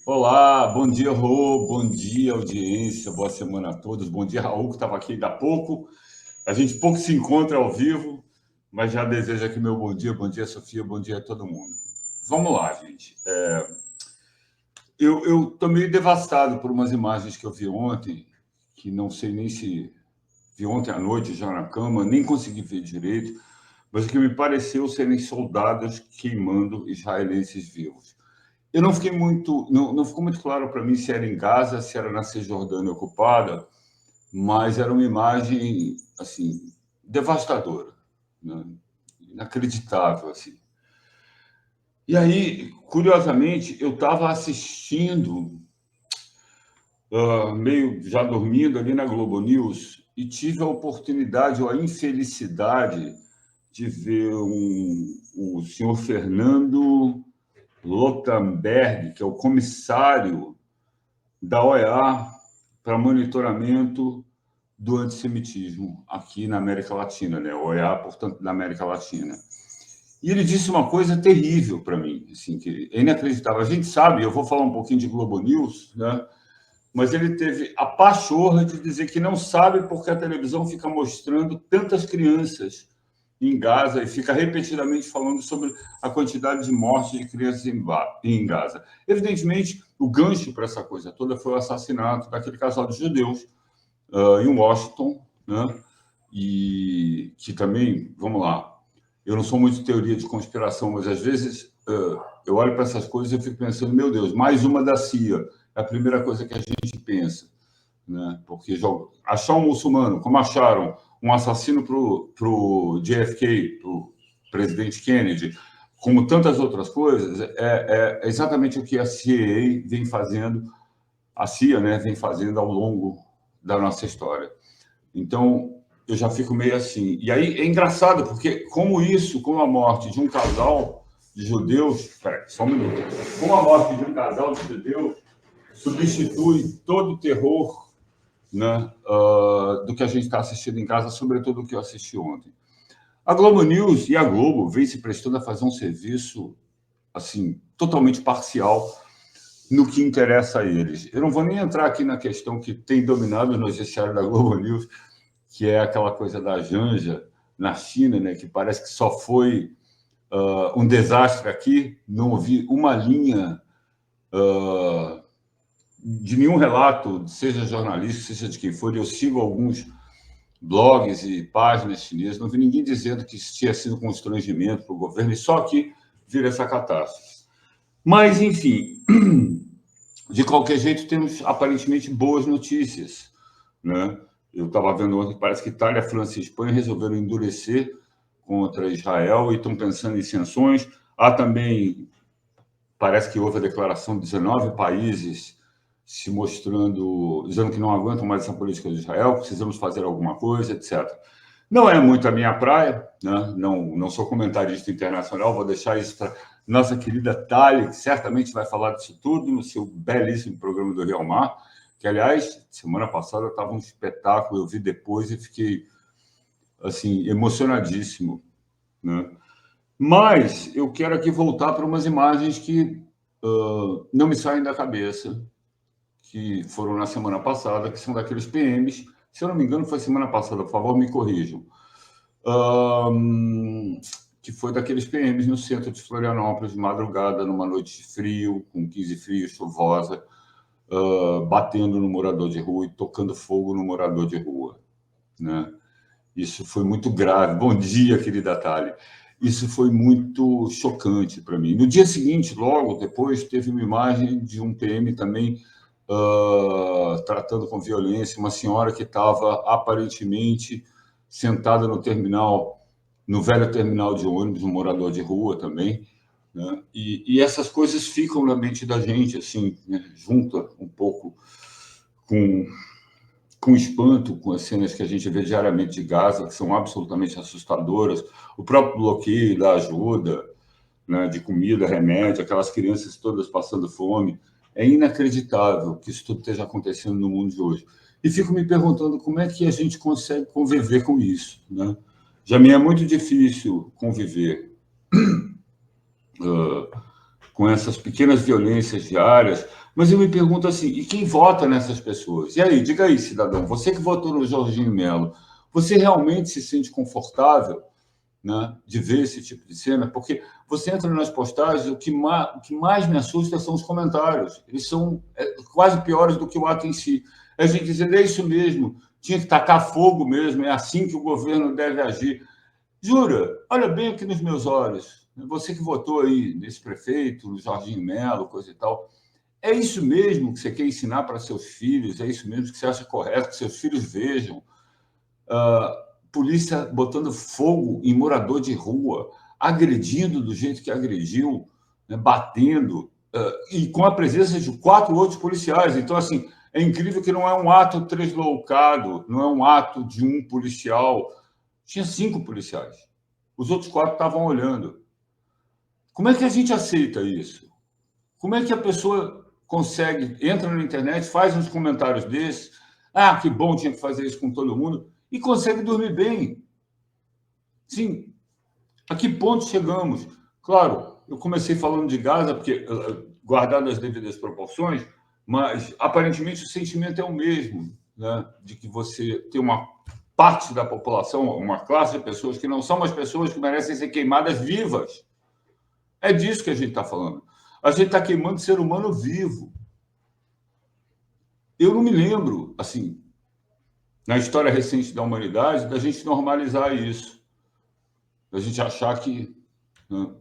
Olá, bom dia, Rô, bom dia, audiência, boa semana a todos. Bom dia, Raul, que estava aqui ainda há pouco. A gente pouco se encontra ao vivo, mas já desejo aqui meu bom dia, Sofia, bom dia a todo mundo. Vamos lá, gente. Eu estou meio devastado por umas imagens que eu vi ontem, que não sei nem se vi ontem à noite já na cama, nem consegui ver direito, mas o que me pareceu serem soldados queimando israelenses vivos. Eu não fiquei muito, não ficou muito claro para mim se era em Gaza, se era na Cisjordânia ocupada, mas era uma imagem assim devastadora, né? Inacreditável assim. E aí, curiosamente, eu estava assistindo, meio já dormindo ali na Globo News e tive a oportunidade ou a infelicidade de ver o senhor Fernando Lotenberg, que é o comissário da OEA para monitoramento do antissemitismo aqui na América Latina, né? OEA, portanto, da América Latina. E ele disse uma coisa terrível para mim, assim, que é inacreditável. A gente sabe, eu vou falar um pouquinho de Globo News, né? Mas ele teve a pachorra de dizer que não sabe porque a televisão fica mostrando tantas crianças em Gaza e fica repetidamente falando sobre a quantidade de mortes de crianças em Gaza. Evidentemente, o gancho para essa coisa toda foi o assassinato daquele casal de judeus em Washington, né? E que também, vamos lá, eu não sou muito de teoria de conspiração, mas às vezes eu olho para essas coisas e fico pensando, meu Deus, mais uma da CIA. É a primeira coisa que a gente pensa, né? Porque achar um muçulmano, como acharam um assassino para o JFK, para o presidente Kennedy, como tantas outras coisas, é exatamente o que a CIA vem fazendo, a CIA, né, vem fazendo ao longo da nossa história. Então, eu já fico meio assim. E aí é engraçado, porque como a morte de um casal de judeus, peraí, só um minuto, como a morte de um casal de judeus substitui todo o terror, né, do que a gente está assistindo em casa, sobretudo o que eu assisti ontem. A Globo News e a Globo vem se prestando a fazer um serviço assim totalmente parcial no que interessa a eles. Eu não vou nem entrar aqui na questão que tem dominado o noticiário da Globo News, que é aquela coisa da Janja na China, né, que parece que só foi um desastre aqui, não ouvi uma linha de nenhum relato, seja jornalista, seja de quem for. Eu sigo alguns blogs e páginas chinesas, não vi ninguém dizendo que isso tinha sido constrangimento para o governo, e só que vira essa catástrofe. Mas, enfim, de qualquer jeito, temos aparentemente boas notícias, né? Eu estava vendo ontem que parece que Itália, França e Espanha resolveram endurecer contra Israel e estão pensando em sanções. Há também, parece que houve a declaração de 19 países se mostrando, dizendo que não aguentam mais essa política de Israel, precisamos fazer alguma coisa, etc. Não é muito a minha praia, né? Não sou comentarista internacional, vou deixar isso para nossa querida Thalia, que certamente vai falar disso tudo no seu belíssimo programa do Real Mar, que, aliás, semana passada estava um espetáculo, eu vi depois e fiquei assim emocionadíssimo, né? Mas eu quero aqui voltar para umas imagens que não me saem da cabeça, que foram na semana passada, que são daqueles PMs. Se eu não me engano, foi semana passada, por favor, me corrijam. Que foi daqueles PMs no centro de Florianópolis, de madrugada, numa noite de frio, com 15 frio, chuvosa, batendo no morador de rua e tocando fogo no morador de rua, né? Isso foi muito grave. Bom dia, querida Thalia. Isso foi muito chocante para mim. No dia seguinte, logo depois, teve uma imagem de um PM também tratando com violência uma senhora que estava aparentemente sentada no terminal, no velho terminal de ônibus, um morador de rua também, né? E essas coisas ficam na mente da gente, assim, né? Junta um pouco com espanto com as cenas que a gente vê diariamente de Gaza, que são absolutamente assustadoras, o próprio bloqueio da ajuda, né, de comida, remédio, aquelas crianças todas passando fome. É inacreditável que isso tudo esteja acontecendo no mundo de hoje. E fico me perguntando como é que a gente consegue conviver com isso, né? Já me é muito difícil conviver com essas pequenas violências diárias, Mas eu me pergunto assim, e quem vota nessas pessoas? E aí, diga aí, cidadão, você que votou no Jorginho Melo, você realmente se sente confortável, né, de ver esse tipo de cena? Porque você entra nas postagens, o que mais me assusta são os comentários. Eles são quase piores do que o ato em si. A gente dizendo, é isso mesmo, tinha que tacar fogo mesmo, é assim que o governo deve agir. Jura, olha bem aqui nos meus olhos, você que votou aí nesse prefeito, no Jorginho Melo, coisa e tal, é isso mesmo que você quer ensinar para seus filhos? É isso mesmo que você acha correto que seus filhos vejam? Polícia botando fogo em morador de rua, agredindo do jeito que agrediu, né, batendo, e com a presença de 4 outros policiais. Então, assim, é incrível que não é um ato translocado, não é um ato de um policial. Tinha 5 policiais. Os outros 4 estavam olhando. Como é que a gente aceita isso? Como é que a pessoa consegue, entra na internet, faz uns comentários desses, ah, que bom, tinha que fazer isso com todo mundo, e consegue dormir bem? Sim, a que ponto chegamos? Claro, eu comecei falando de Gaza, porque, guardado as devidas proporções, mas aparentemente o sentimento é o mesmo, né? De que você tem uma parte da população, uma classe de pessoas que não são as pessoas que merecem ser queimadas vivas. É disso que a gente está falando. A gente está queimando ser humano vivo. Eu não me lembro, assim, na história recente da humanidade, da gente normalizar isso, da gente achar que, né?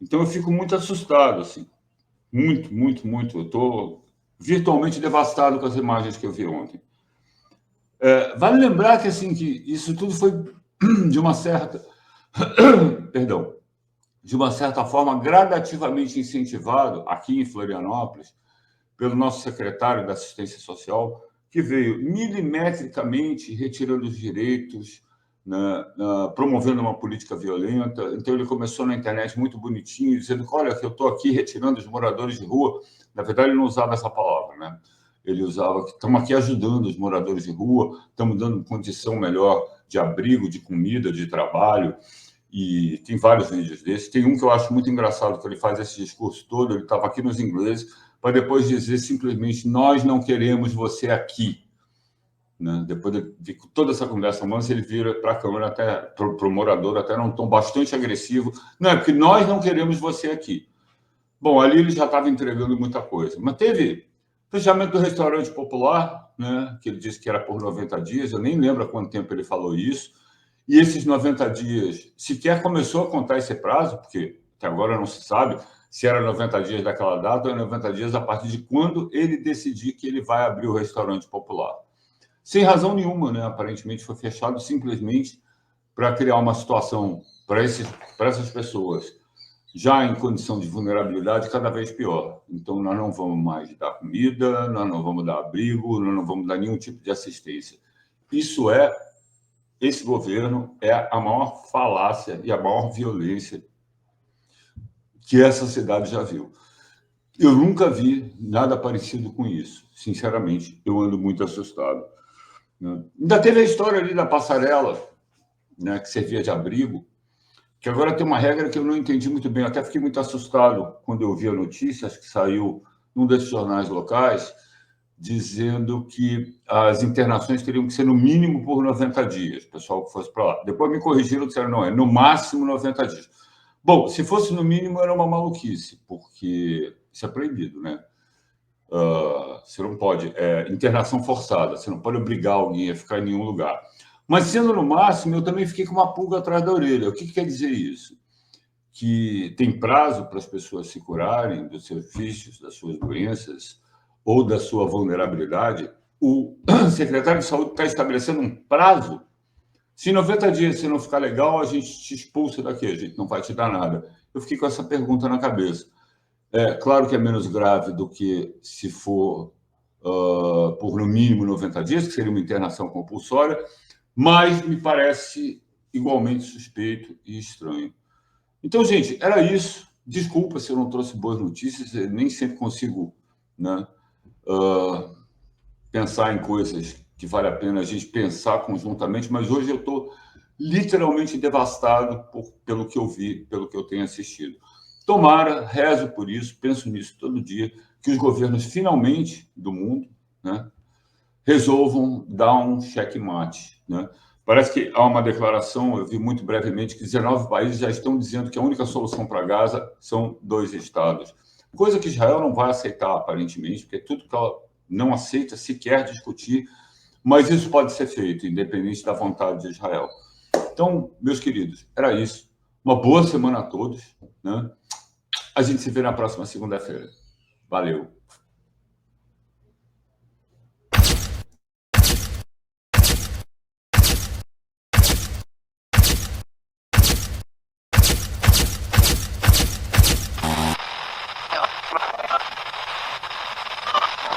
Então eu fico muito assustado, assim, muito, muito, muito. Eu estou virtualmente devastado com as imagens que eu vi ontem. Vale lembrar que, assim, que isso tudo foi de uma certa, perdão, de uma certa forma gradativamente incentivado aqui em Florianópolis pelo nosso secretário da Assistência Social, que veio milimetricamente retirando os direitos, né, promovendo uma política violenta. Então, ele começou na internet muito bonitinho, dizendo que, olha, que eu estou aqui retirando os moradores de rua. Na verdade, ele não usava essa palavra, né? Ele usava que estamos aqui ajudando os moradores de rua, estamos dando condição melhor de abrigo, de comida, de trabalho. E tem vários vídeos desses. Tem um que eu acho muito engraçado, que ele faz esse discurso todo, ele estava aqui nos ingleses, para depois dizer simplesmente, nós não queremos você aqui. Né? Depois de toda essa conversa mansa, ele vira para a Câmara, até para o morador, até num tom bastante agressivo. Não, é porque nós não queremos você aqui. Bom, ali ele já estava entregando muita coisa. Mas teve fechamento do restaurante popular, né, que ele disse que era por 90 dias, eu nem lembro há quanto tempo ele falou isso, e esses 90 dias sequer começou a contar esse prazo, porque até agora não se sabe se era 90 dias daquela data ou 90 dias a partir de quando ele decidir que ele vai abrir o restaurante popular. Sem razão nenhuma, né? Aparentemente foi fechado simplesmente para criar uma situação para essas pessoas já em condição de vulnerabilidade cada vez pior. Então, nós não vamos mais dar comida, nós não vamos dar abrigo, nós não vamos dar nenhum tipo de assistência. Esse governo é a maior falácia e a maior violência que essa cidade já viu. Eu nunca vi nada parecido com isso. Sinceramente, eu ando muito assustado. Né? Ainda teve a história ali da passarela, né, que servia de abrigo, que agora tem uma regra que eu não entendi muito bem. Eu até fiquei muito assustado quando eu vi a notícia, acho que saiu num desses jornais locais, dizendo que as internações teriam que ser no mínimo por 90 dias, o pessoal que fosse para lá. Depois me corrigiram, disseram, não, é no máximo 90 dias. Bom, se fosse no mínimo, era uma maluquice, porque isso é proibido, né? Você não pode. Internação forçada, você não pode obrigar alguém a ficar em nenhum lugar. Mas, sendo no máximo, eu também fiquei com uma pulga atrás da orelha. O que quer dizer isso? Que tem prazo para as pessoas se curarem dos seus vícios, das suas doenças ou da sua vulnerabilidade. O secretário de Saúde está estabelecendo um prazo. Se em 90 dias você não ficar legal, a gente te expulsa daqui, a gente não vai te dar nada. Eu fiquei com essa pergunta na cabeça. Claro que é menos grave do que se for por no mínimo 90 dias, que seria uma internação compulsória, mas me parece igualmente suspeito e estranho. Então, gente, era isso. Desculpa se eu não trouxe boas notícias, eu nem sempre consigo, né, pensar em coisas que vale a pena a gente pensar conjuntamente, mas hoje eu estou literalmente devastado pelo que eu vi, pelo que eu tenho assistido. Tomara, rezo por isso, penso nisso todo dia, que os governos finalmente do mundo, né, resolvam dar um checkmate, né? Parece que há uma declaração, eu vi muito brevemente, que 19 países já estão dizendo que a única solução para Gaza são 2 estados. Coisa que Israel não vai aceitar, aparentemente, porque tudo que ela não aceita sequer discutir, mas isso pode ser feito, independente da vontade de Israel. Então, meus queridos, era isso. Uma boa semana a todos, né? A gente se vê na próxima segunda-feira. Valeu!